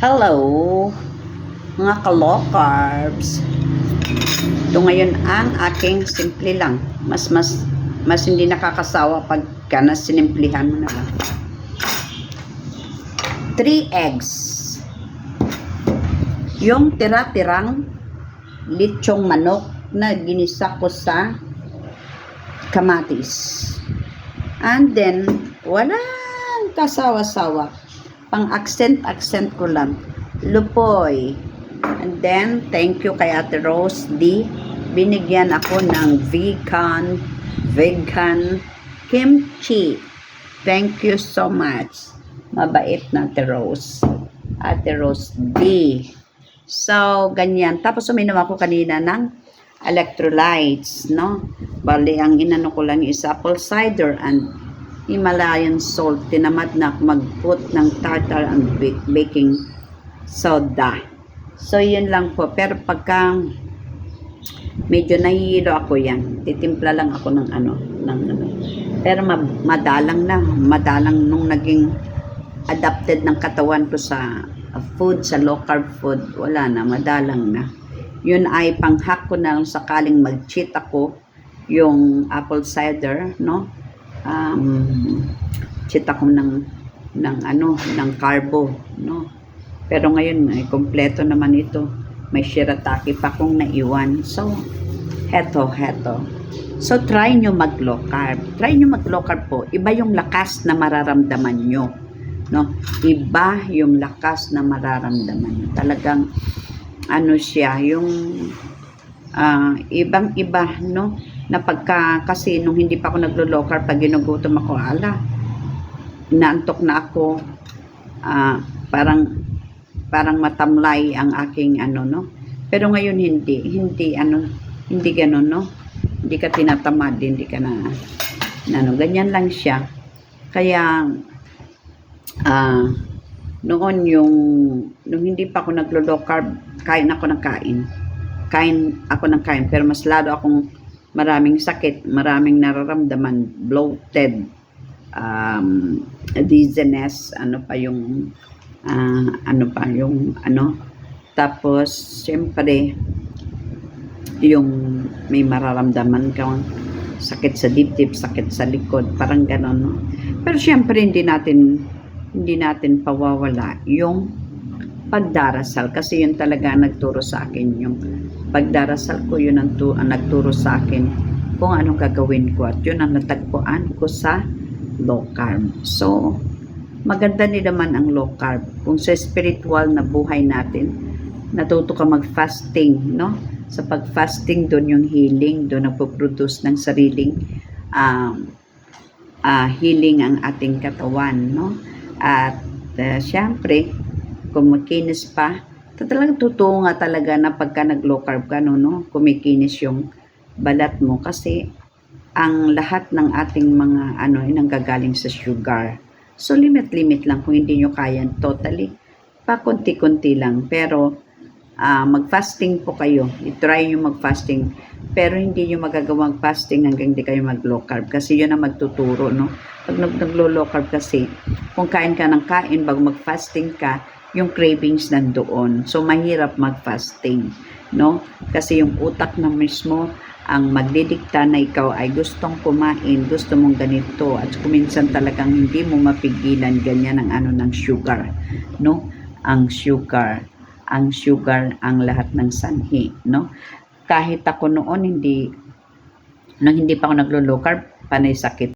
Hello, mga ka-low-carbs. Ito ngayon ang aking simple lang. Mas hindi nakakasawa pagka nasinimplihan mo na lang. 3 eggs. Yung tira-tirang lechong manok na ginisa ko sa kamatis. And then, walang kasawa-sawa. Pang-accent ko lang. Lupoy. And then, thank you kay Ate Rose D. Binigyan ako ng vegan kimchi. Thank you so much. Mabait na Ate Rose. Ate Rose D. So, ganyan. Tapos uminom ako kanina ng electrolytes, no? Bali, ang inano ko lang is apple cider and Himalayan salt. Tinamad na mag-put ng tartar and baking soda. So, yun lang po. Pero pagka medyo nahihilo ako yan, titimpla lang ako ng ano. Pero madalang nung naging adapted ng katawan ko sa food, sa low carb food, wala na, madalang na. Yun ay pang-hack ko na sakaling mag-cheat ako, yung apple cider, no? Cheat ako ng carbo, no? Pero ngayon ay kompleto naman ito. May shirataki pa kong naiwan. So, heto. So, try nyo mag-low carb. Try nyo mag-low carb po. Iba yung lakas na mararamdaman nyo, no? Iba yung lakas na mararamdaman nyo. Talagang, ano siya, yung ibang-iba, no? Na kasi nung hindi pa ako naglo-low carb, pag ginugutom ako, inaantok na ako, parang matamlay ang aking no? Pero ngayon hindi gano'n, no? Hindi ka tinatamad, hindi ka ganyan lang siya. Kaya, nung hindi pa ako naglo-low carb, kain ako ng kain, pero mas lalo akong maraming sakit, maraming nararamdaman, bloated, dizziness, tapos syempre yung may mararamdaman kang sakit sa dibdib, sakit sa likod, parang gano'n, no? Pero syempre hindi natin pawawala yung pagdarasal, kasi yun talaga nagturo sa akin, yung pagdarasal ko, yun ang nagturo sa akin kung anong gagawin ko, at yun ang natagpuan ko sa low carb. So, maganda din naman ang low carb. Kung sa spiritual na buhay natin, natuto ka mag-fasting, no? Sa pag-fasting, doon yung healing, doon nagpo-produce ng sariling healing ang ating katawan, no? At syempre, kung makinis pa, talagang totoo nga talaga na pagka nag-low carb ka, no? Kumikinis yung balat mo, kasi ang lahat ng ating mga nanggagaling sa sugar. So, limit lang kung hindi nyo kaya totally. Pakunti-kunti lang. Pero, mag-fasting po kayo. I-try nyo mag-fasting. Pero, hindi nyo magagawang fasting hanggang hindi kayo mag-low carb. Kasi yun ang magtuturo, no? Pag nag-low carb kasi, kung kain ka ng kain, bago mag-fasting ka, yung cravings nandoon. So, mahirap mag-fasting, no? Kasi yung utak na mismo ang magdidikta na ikaw ay gustong kumain, gusto mong ganito, at kuminsan talagang hindi mo mapigilan, ganyan ang ng sugar, no? Ang sugar ang lahat ng sanhi, no? Kahit ako noon, nung hindi pa ako naglo-low carb, panay sakit